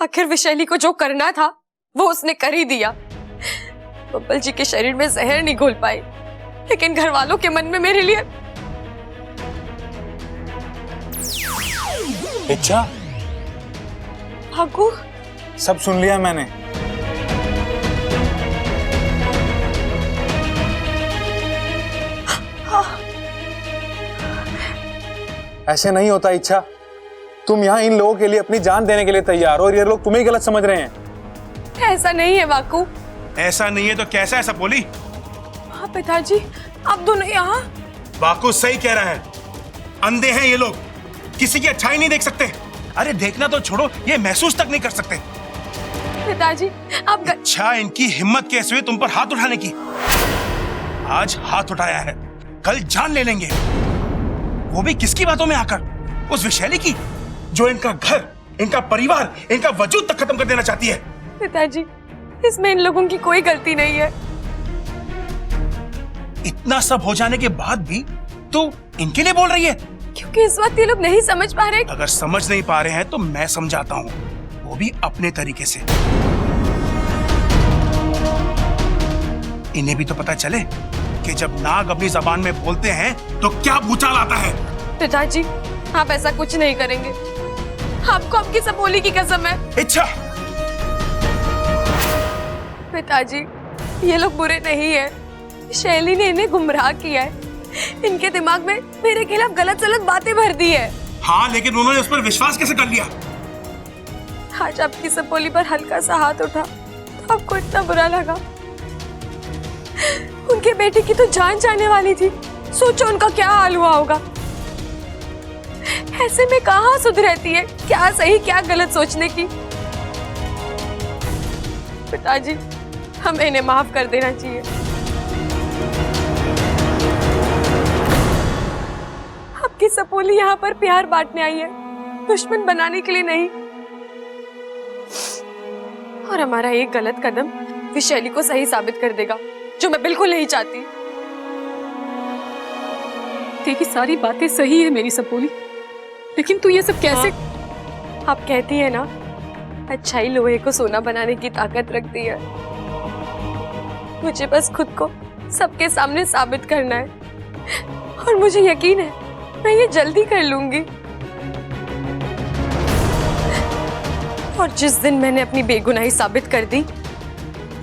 आखिर विशैली को जो करना था वो उसने कर ही दिया। बब्बल जी के शरीर में जहर नहीं घोल पाई, लेकिन घर वालों के मन में मेरे लिए इच्छा। भागू, सब सुन लिया मैंने। ऐसे नहीं होता इच्छा। तुम यहाँ इन लोगों के लिए अपनी जान देने के लिए तैयार हो और ये लोग तुम्हें गलत समझ रहे हैं। ऐसा नहीं है वाकू। ऐसा नहीं है तो कैसा ऐसा बोली? हाँ पिताजी, आप दोनों यहाँ। वाकू सही कह रहा है, अंधे हैं ये लोग, किसी की अच्छाई नहीं देख सकते। अरे देखना तो छोड़ो, ये महसूस तक नहीं कर सकते। पिताजी आप अच्छा, इनकी हिम्मत कैसे हुई तुम पर हाथ उठाने की? आज हाथ उठाया है, कल जान ले लेंगे। वो भी किसकी बातों में आकर? उस विशैली की, जो इनका घर, इनका परिवार, इनका वजूद तक खत्म कर देना चाहती है। पिताजी, इसमें इन लोगों की कोई गलती नहीं है। इतना सब हो जाने के बाद भी तू इनके लिए बोल रही है? क्योंकि इस वक्त ये लोग नहीं समझ पा रहे। अगर समझ नहीं पा रहे हैं तो मैं समझाता हूँ, वो भी अपने तरीके से। इन्हें भी तो पता चले कि जब नाग अपनी जबान में बोलते हैं तो क्या भूचाल आता है। पिताजी आप ऐसा कुछ नहीं करेंगे, आपको आपकी सपोली की कसम है। इच्छा। पिताजी ये लोग बुरे नहीं है, शैली ने इन्हें गुमराह किया है, इनके दिमाग में मेरे खिलाफ गलत सलत बातें भर दी है। हाँ, लेकिन उन्होंने उस पर विश्वास कैसे कर लिया? आज आपकी सपोली पर हल्का सा हाथ उठा तो आपको इतना बुरा लगा। उनके बेटे की तो जान जाने वाली थी, सोचो उनका क्या हाल हुआ होगा। ऐसे में कहाँ सुध रहती है क्या सही क्या गलत सोचने की। पिताजी हमें इन्हें माफ कर देना चाहिए। आपकी सपोली यहाँ पर प्यार बांटने आई है, दुश्मन बनाने के लिए नहीं। और हमारा एक गलत कदम विशैली को सही साबित कर देगा, जो मैं बिल्कुल नहीं चाहती। तेरी सारी बातें सही है मेरी सपोली, लेकिन तू ये सब कैसे? आप कहती है ना, अच्छाई लोहे को सोना बनाने की ताकत रखती है। मुझे बस खुद को सबके सामने साबित करना है और मुझे यकीन है मैं ये जल्दी कर लूंगी। और जिस दिन मैंने अपनी बेगुनाही साबित कर दी,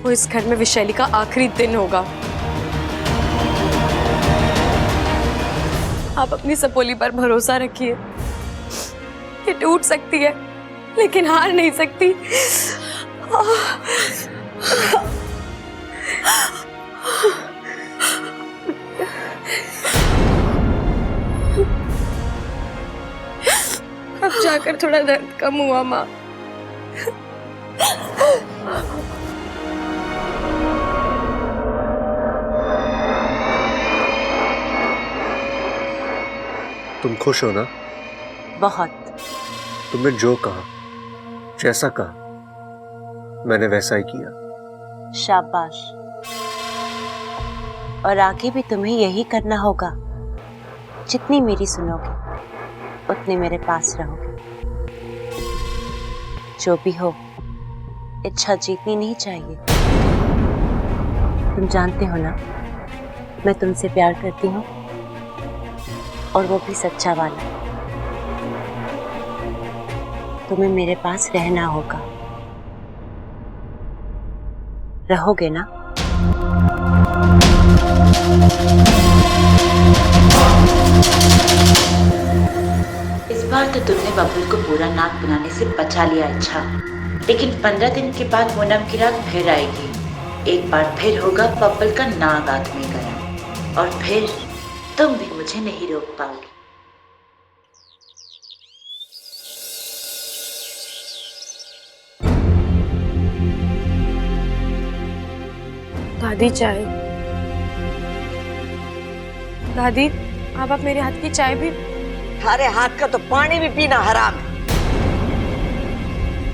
वो इस घर में विशैली का आखिरी दिन होगा। आप अपनी सपोली पर भरोसा रखिए, ये टूट सकती है लेकिन हार नहीं सकती। अब जाकर थोड़ा दर्द कम हुआ माँ। तुम खुश हो ना? बहुत। तुमने जो कहा, जैसा कहा, मैंने वैसा ही किया। शाबाश। और आगे भी तुम्हें यही करना होगा। जितनी मेरी सुनोगे उतनी मेरे पास रहोगे। जो भी हो, इच्छा जीतनी नहीं चाहिए। तुम जानते हो ना, मैं तुमसे प्यार करती हूँ, और वो भी सच्चा वाला। तुम्हें मेरे पास रहना होगा। रहोगे ना? इस बार तो तुमने बबुल को पूरा नाग बनाने से बचा लिया। अच्छा, लेकिन 15 दिन के बाद पूनम की रात फिर आएगी। एक बार फिर होगा बबुल का नाग आदमी गया, और फिर तुम भी मुझे नहीं रोक पाओगे। दादी चाय। दादी आप मेरे हाथ की चाय भी। थारे हाथ का तो पानी भी पीना हराम है।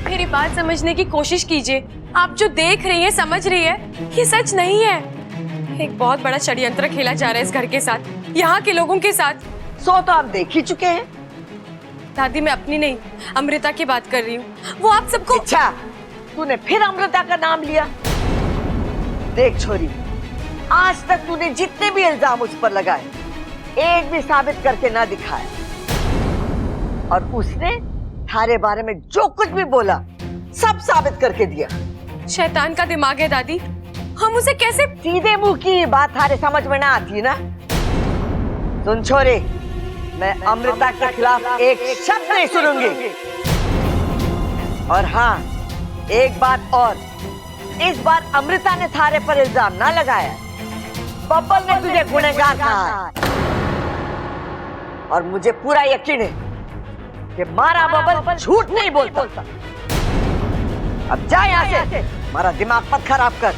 मेरी बात समझने की कोशिश कीजिए। आप जो देख रही हैं, समझ रही है, ये सच नहीं है। एक बहुत बड़ा षड्यंत्र खेला जा रहा है इस घर के साथ, यहाँ के लोगों के साथ। 100 तो आप देख ही चुके हैं। दादी मैं अपनी नहीं, अमृता की बात कर रही हूँ। वो आप सबको। अच्छा, तूने फिर अमृता का नाम लिया। देख छोरी, आज तक तूने जितने भी इल्जाम उस पर लगाए, एक भी साबित करके ना दिखाया, और उसने थारे बारे में जो कुछ भी बोला सब साबित करके दिया। शैतान का दिमाग है दादी, हम उसे कैसे। सीधे मुंह की बात थारे समझ में ना आती ना। सुन छोरे, मैं अमृता के खिलाफ एक शब्द नहीं सुनूंगी। और हाँ, एक बात और, इस बार अमृता ने थारे पर इल्जाम ना लगाया, बब्बल ने तुझे गुनहगार कहा है। और मुझे पूरा यकीन है कि मारा बब्बल झूठ नहीं बोलता। अब जा यहाँ से, हमारा दिमाग मत खराब कर।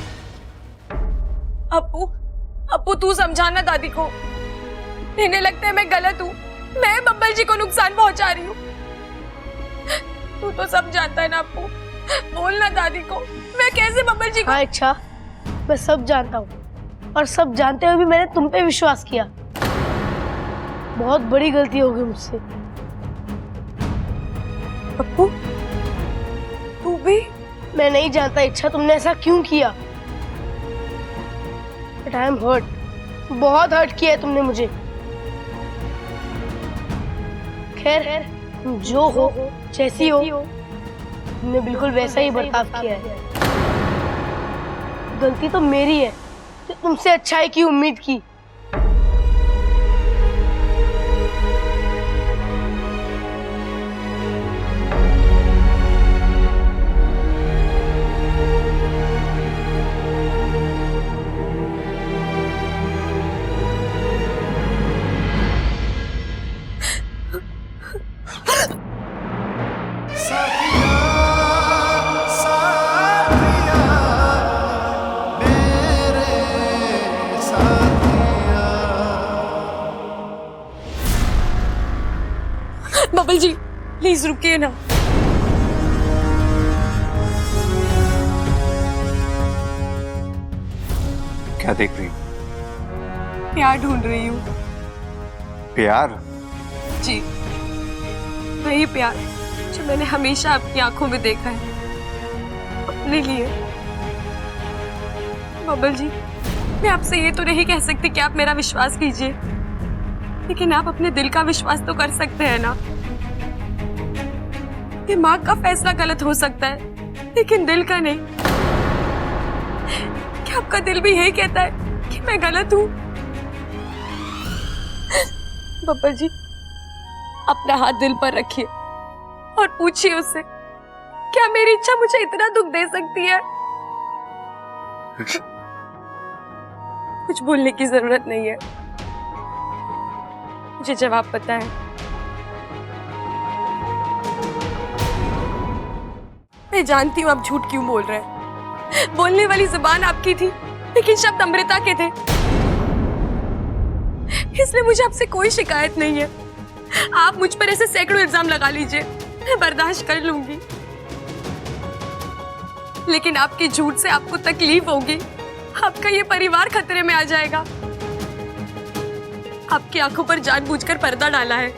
अप्पू तू समझाना दादी को। इन्हें लगता है मैं गलत हूँ, मैं बब्बल जी को नुकसान पहुंचा रही हूँ। तू तो सब जानता है ना अप्पू, बोलना दादी को, मैं कैसे बब्बल जी को। हाँ इच्छा, मैं सब जानता हूँ, और सब जानते हुए भी मैंने तुम पे विश्वास किया। बहुत बड़ी गलती हो गई मुझसे। अप्पू तू भी। मैं नहीं जानता इच्छा तुमने ऐसा क्यों किया, बट आई एम हर्ट। बहुत हर्ट किया है तुमने मुझे। खैर, तुम जो हो, जैसी हो, तुमने बिल्कुल वैसा ही बर्ताव किया है। गलती तो मेरी है कि तुमसे अच्छाई की उम्मीद की। बब्बल जी प्लीज रुकिए ना। क्या देख रही? प्यार ढूंढ रही हूँ। प्यार? जी, वही प्यार जो मैंने हमेशा आपकी आंखों में देखा है अपने लिए। बब्बल जी, मैं आपसे ये तो नहीं कह सकती कि आप मेरा विश्वास कीजिए, लेकिन आप अपने दिल का विश्वास तो कर सकते हैं ना। दिमाग का फैसला गलत हो सकता है, लेकिन दिल का नहीं। क्या आपका दिल भी यही कहता है कि मैं गलत हूँ? बब्बल जी, अपना हाथ दिल पर रखिए और पूछिए उससे, क्या मेरी इच्छा मुझे इतना दुख दे सकती है? कुछ बोलने की जरूरत नहीं है, मुझे जवाब पता है। मैं जानती हूँ आप झूठ क्यों बोल रहे हैं। बोलने वाली जुबान आपकी थी, लेकिन शब्द अमृता के थे, इसलिए मुझे आपसे कोई शिकायत नहीं है। आप मुझ पर ऐसे सैकड़ों इल्जाम लगा लीजिए, मैं बर्दाश्त कर लूंगी, लेकिन आपके झूठ से आपको तकलीफ होगी, आपका ये परिवार खतरे में आ जाएगा। आपकी आंखों पर जानबूझकर पर्दा डाला है,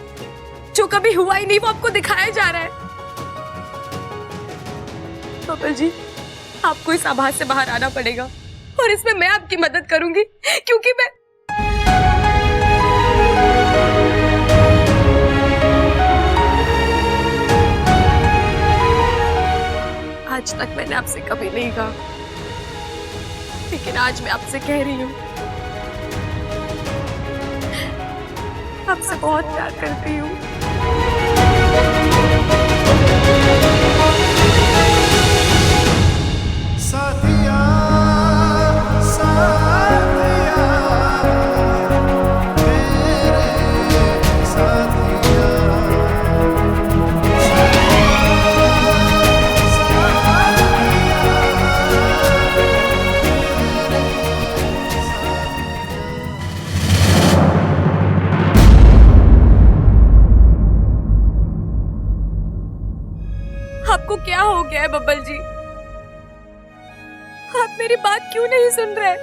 जो कभी हुआ ही नहीं वो आपको दिखाया जा रहा है। बब्बल जी, आपको इस आभास से बाहर आना पड़ेगा, और इसमें मैं आपकी मदद करूंगी, क्योंकि मैं आज तक मैंने आपसे कभी नहीं कहा, लेकिन आज मैं आपसे कह रही हूँ, आपसे बहुत प्यार करती हूँ। साथिया, साथिया, मेरे साथिया, आपको क्या हो गया है बब्बल जी? आप मेरी बात क्यों नहीं सुन रहे?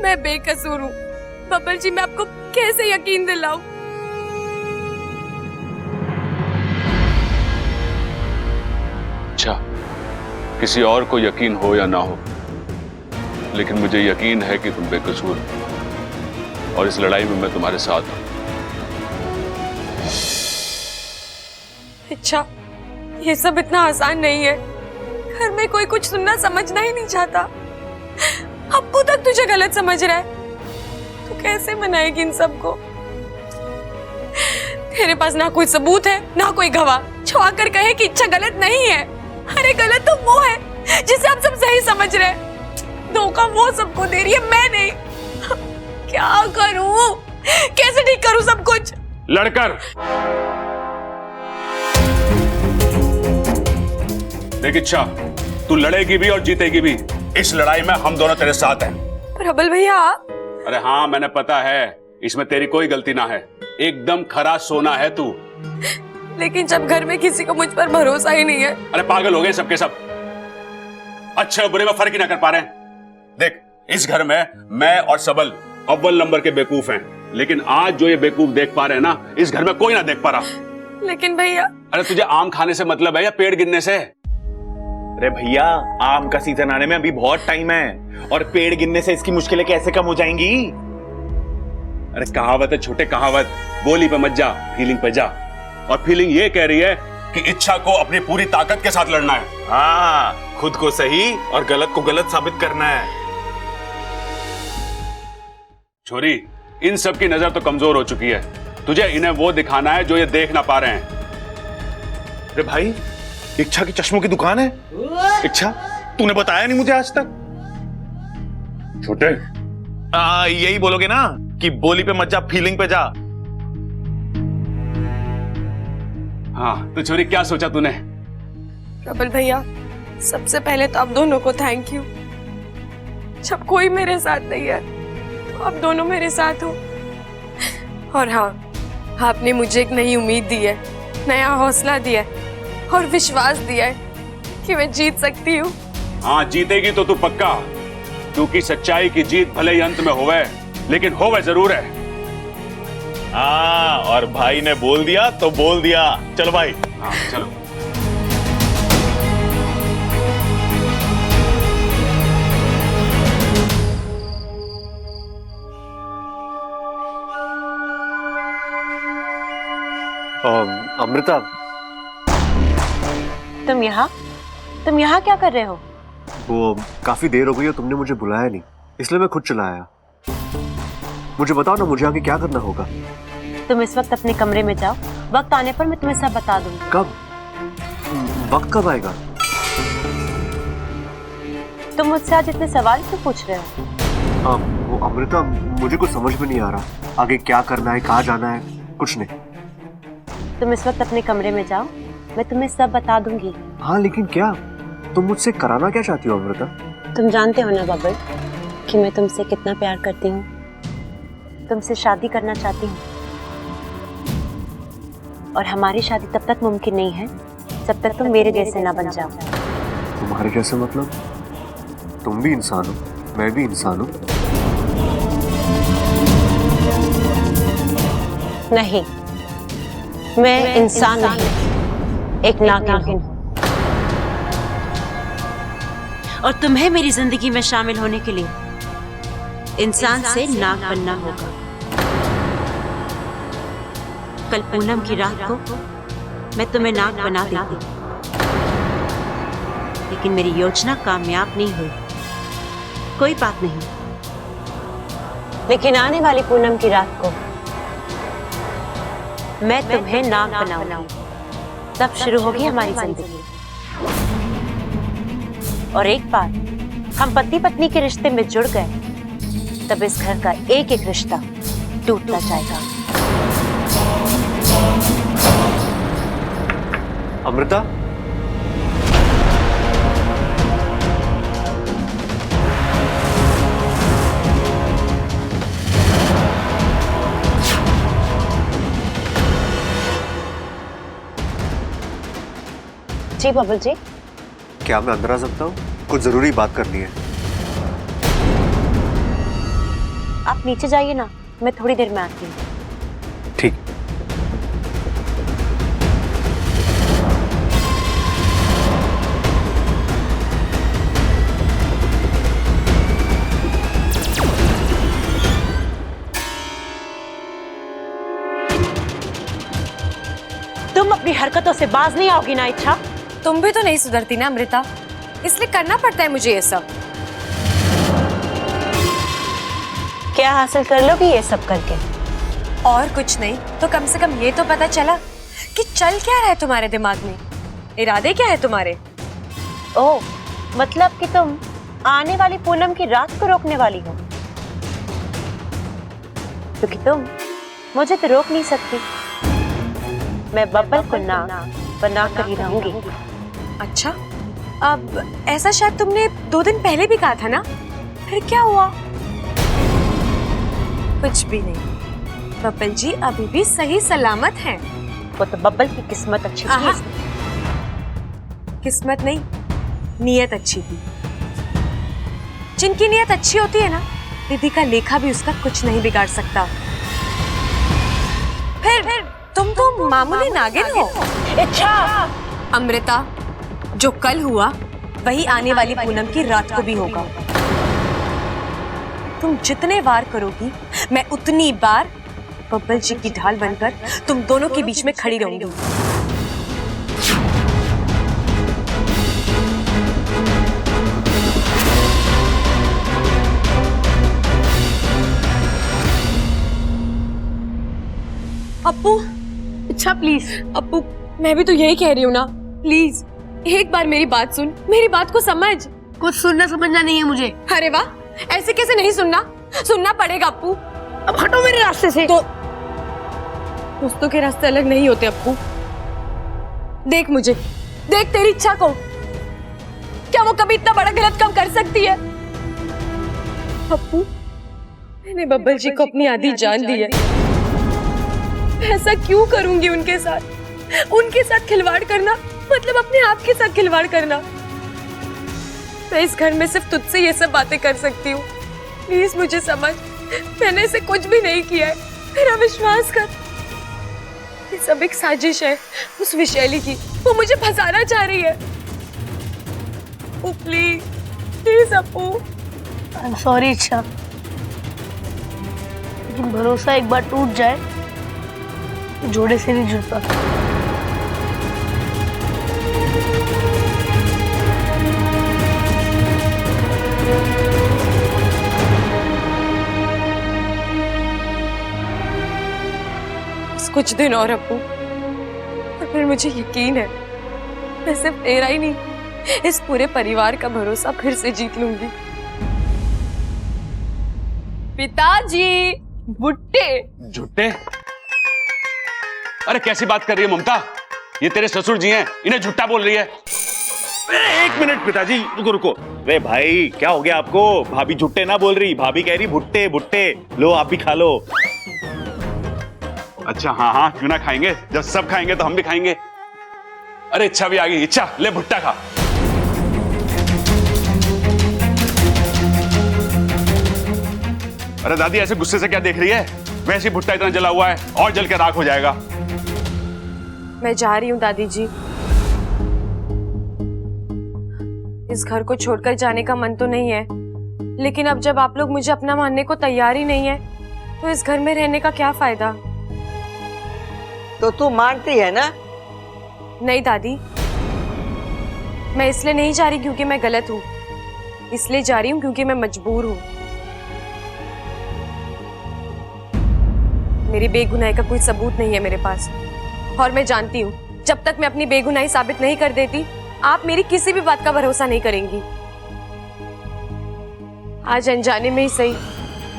मैं बेकसूर हूँ बब्बल जी, मैं आपको कैसे यकीन दिलाऊं? किसी और को यकीन हो या ना हो, लेकिन मुझे यकीन है कि तुम बेकसूर हो और इस लड़ाई में मैं तुम्हारे साथ हूं। अच्छा, ये सब इतना आसान नहीं है। घर में कोई कुछ सुनना समझना ही नहीं चाहता। अब्बू तक तुझे गलत समझ रहा है। तू कैसे मनाएगी इन सबको? तेरे पास ना कोई सबूत है ना कोई गवाह जो आकर कहे कि इच्छा गलत नहीं है। अरे गलत तो वो है जिसे आप सब सही समझ रहे हैं। धोखा वो सबको दे रही है, मैं नहीं। क्या करूं? कैसे ठीक करूं सब कुछ? लड़कर देख इच्छा, तू लड़ेगी भी और जीतेगी भी। इस लड़ाई में हम दोनों तेरे साथ हैं। प्रबल भैया, अरे हाँ, मैंने पता है, इसमें तेरी कोई गलती ना है। एकदम खरा सोना है तू। लेकिन जब घर में किसी को मुझ पर भरोसा ही नहीं है। अरे पागल हो गए सबके सब, अच्छे और बुरे में फर्क ही ना कर पा रहे हैं। देख, इस घर में मैं और सबल अव्वल नंबर के बेवकूफ हैं, लेकिन आज जो ये बेवकूफ देख पा रहे हैं ना, इस घर में कोई ना देख पा रहा। लेकिन भैया, अरे तुझे आम खाने से मतलब है या पेड़ गिरने से? अरे भैया, आम का सीजन आने में अभी बहुत टाइम है और पेड़ गिरने से इसकी मुश्किलें कैसे कम हो जाएंगी? अरे कहावत है छोटे, कहावत, बोली पे मत जा, फीलिंग पे जा। और फीलिंग ये कह रही है कि इच्छा को अपनी पूरी ताकत के साथ लड़ना है। हाँ, खुद को सही और गलत को गलत साबित करना है। छोरी, इन सब की नजर तो कमजोर हो चुकी है। तुझे इन्हें वो दिखाना है जो ये देख ना पा रहे हैं। अरे भाई, इच्छा की चश्मों की दुकान है। इच्छा, तूने बताया नहीं मुझे आज तक। छोटे, यही बोलोगे ना कि बोली पे मत जा, फीलिंग पे जा। हाँ तो छोरी, क्या सोचा तूने? प्रबल भैया, सबसे पहले तो आप दोनों को थैंक यू। जब कोई मेरे साथ नहीं है तो आप दोनों मेरे साथ हो। और हाँ, आपने मुझे एक नई उम्मीद दी है, नया हौसला दिया है और विश्वास दिया है कि मैं जीत सकती हूँ। हाँ, जीतेगी तो तू पक्का, क्योंकि सच्चाई की जीत भले ही अंत में होवे, लेकिन होवे जरूर है। हाँ, और भाई ने बोल दिया तो बोल दिया। चलो भाई। हाँ चलो। अमृता, तुम यहाँ क्या कर रहे हो? वो काफी देर हो गई और तुमने मुझे बुलाया नहीं, इसलिए मैं खुद चला आया। मुझे बताओ ना, मुझे आगे क्या करना होगा? तुम इस वक्त अपने कमरे में जाओ, वक्त आने पर मैं तुम्हें सब बता दूंगी। कब? वक्त कब आएगा? तुम मुझसे आज इतने सवाल क्यों पूछ रहे हो? वो अमृता, मुझे कुछ समझ में नहीं आ रहा। आगे क्या करना है, कहाँ जाना है, कुछ नहीं। तुम इस वक्त अपने कमरे में जाओ, मैं तुम्हें सब बता दूंगी। हाँ, लेकिन क्या? तुम मुझसे कराना क्या चाहती हो अमृता? तुम जानते हो ना बबल कि मैं तुमसे कितना प्यार करती हूँ। तुमसे शादी करना चाहती हूँ और हमारी शादी तब तक मुमकिन नहीं है जब तक तुम मेरे जैसे ना बन जाओ। तुम्हारे जैसे मतलब? तुम भी इंसान हो, मैं भी इंसान हूँ। नहीं, मैं इंसान नहीं, एक नागिन हूँ और तुम्हें मेरी जिंदगी में शामिल होने के लिए इंसान से नाग बनना होगा। कल पूनम की रात को मैं तुम्हें नाग बना देती, लेकिन मेरी योजना कामयाब नहीं हुई। कोई बात नहीं, लेकिन आने वाली पूनम की रात को मैं तुम्हें नाग बनाऊंगी। तब शुरू होगी हमारी जिंदगी। और एक बार हम पति पत्नी के रिश्ते में जुड़ गए, तब इस घर का एक एक रिश्ता टूटता जाएगा। अमृता, जी बबल जी। क्या मैं अंदर आ सकता हूँ? कुछ जरूरी बात करनी है। आप नीचे जाइए ना, मैं थोड़ी देर में आती हूँ। ठीक। बातों से बाज नहीं आओगी ना इच्छा? तुम भी तो नहीं सुधरती ना अमृता, इसलिए करना पड़ता है मुझे ये सब। क्या हासिल कर लोगी ये सब करके? और कुछ नहीं तो कम से कम ये तो पता चला कि चल क्या रहा है तुम्हारे दिमाग में, इरादे क्या है तुम्हारे। ओह, मतलब कि तुम आने वाली पूनम की रात को रोकने वाली हो, क्योंकि तुम मुझे तो रोक नहीं सकती। मैं बब्बल को ना बना कर ही रहूंगी। अच्छा, अब ऐसा शायद तुमने 2 दिन पहले भी कहा था ना, फिर क्या हुआ? कुछ भी नहीं, बब्बल जी अभी भी सही सलामत हैं। वो तो बब्बल की किस्मत अच्छी थी। किस्मत नहीं, नियत अच्छी थी। जिनकी नियत अच्छी होती है ना, दीदी का लेखा भी उसका कुछ नहीं बिगाड़ सकता। फिर तुम तो मामूली नागिन हो। अच्छा अमृता, जो कल हुआ वही आने वाली पूनम की रात को भी होगा। तुम जितने वार करोगी मैं उतनी बार बब्बल जी की ढाल बनकर तुम दोनों के बीच में खड़ी रहूंगी। अप्पू, अच्छा प्लीज। अप्पू, मैं भी तो यही कह रही हूँ ना, प्लीज एक बार मेरी बात सुन, मेरी बात को समझ। कुछ सुनना समझना नहीं है मुझे। अरे वाह, ऐसे कैसे नहीं सुनना, सुनना पड़ेगा अप्पू। अब हटो मेरे रास्ते से। तो दोस्तों के रास्ते अलग नहीं होते अप्पू। देख मुझे, देख तेरी इच्छा को, क्या वो कभी इतना बड़ा गलत काम कर सकती है? अप्पू, मैंने बब्बल जी को अपनी आधी जान दी है। ऐसा क्यों करूंगी उनके साथ? उनके साथ खिलवाड़ करना मतलब अपने आप के साथ खिलवाड़ करना। मैं इस घर में सिर्फ तुझसे ये सब बातें कर सकती हूँ, प्लीज मुझे समझ। मैंने इसे कुछ भी नहीं किया है, मेरा विश्वास कर। ये सब एक साजिश है उस विशैली की, वो मुझे फंसाना चाह रही है। Oh please, please Appu. I am sorry Ichha, लेकिन भरोसा एक बार टूट जाए तो जोड़े से नहीं जुड़ता। कुछ दिन और अप्पू, और फिर मुझे यकीन है मैं सिर्फ तेरा ही नहीं, इस पूरे परिवार का भरोसा फिर से जीत लूंगी। पिताजी, भुट्टे। झुट्टे? अरे कैसी बात कर रही है ममता, ये तेरे ससुर जी हैं, इन्हें झुट्टा बोल रही है। एक मिनट पिताजी, रुको रुको। वे भाई, क्या हो गया आपको? भाभी झुट्टे ना बोल रही, भाभी कह रही भुट्टे भुट्टे। लो आप भी खा लो। अच्छा हाँ हाँ, क्यों ना खाएंगे, जब सब खाएंगे तो हम भी खाएंगे। अरे इच्छा भी आ गई, इच्छा ले भुट्टा खा। अरे दादी ऐसे गुस्से से क्या देख रही है, वैसे भुट्टा इतना जला हुआ है और जल के राख हो जाएगा। मैं जा रही हूँ दादी जी, इस घर को छोड़कर जाने का मन तो नहीं है, लेकिन अब जब आप लोग मुझे अपना मानने को तैयार ही नहीं है तो इस घर में रहने का क्या फायदा। तो तू मानती है ना? नहीं दादी, मैं इसलिए नहीं जा रही क्योंकि मैं गलत हूँ, इसलिए जा रही हूँ क्योंकि मैं मजबूर हूँ। मेरी बेगुनाही का कोई सबूत नहीं है मेरे पास, और मैं जानती हूँ जब तक मैं अपनी बेगुनाही साबित नहीं कर देती आप मेरी किसी भी बात का भरोसा नहीं करेंगी। आज अनजाने में ही सही,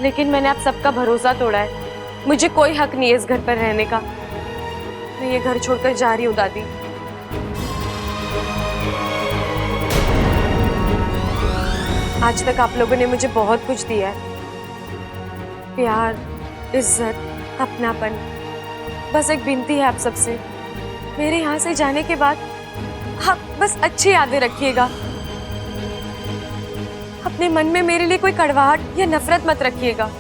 लेकिन मैंने आप सबका भरोसा तोड़ा है। मुझे कोई हक नहीं है इस घर पर रहने का। मैं ये घर छोड़कर जा रही हूँ दादी। आज तक आप लोगों ने मुझे बहुत कुछ दिया है, प्यार, इज्जत, अपनापन। बस एक विनती है आप सबसे, मेरे यहाँ से जाने के बाद आप बस अच्छी यादें रखिएगा। अपने मन में मेरे लिए कोई कड़वाहट या नफरत मत रखिएगा।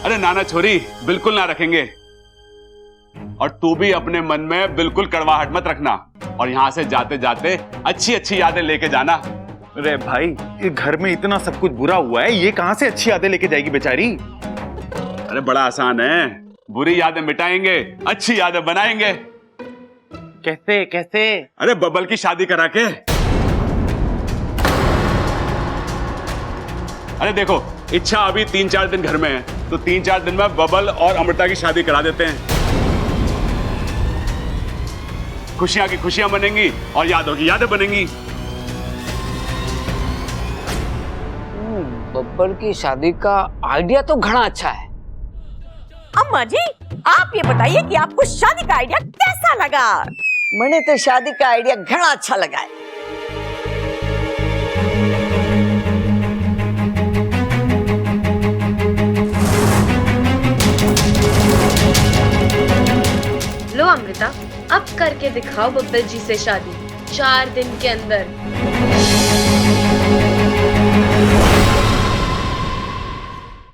अरे नाना छोरी, बिल्कुल ना रखेंगे। और तू भी अपने मन में बिल्कुल कड़वाहट मत रखना, और यहां से जाते जाते अच्छी अच्छी यादें लेके जाना। अरे भाई, ये घर में इतना सब कुछ बुरा हुआ है, ये कहां से अच्छी यादें लेके जाएगी बेचारी? अरे बड़ा आसान है, बुरी यादें मिटाएंगे, अच्छी यादें बनाएंगे। कैसे कैसे? अरे बबल की शादी करा के। अरे देखो, इच्छा अभी 3-4 दिन घर में है, तो 3-4 दिन में बबल और अमृता की शादी करा देते हैं। खुशियां की खुशियां बनेंगी और यादों की यादें बनेंगी। बब्बर की शादी का आइडिया तो घना अच्छा है। अम्मा जी, आप ये बताइए कि आपको शादी का आइडिया कैसा लगा? मैंने तो शादी का आइडिया घना अच्छा लगा है। लो अमृता, अब करके दिखाओ बब्बर जी से शादी 4 दिन के अंदर।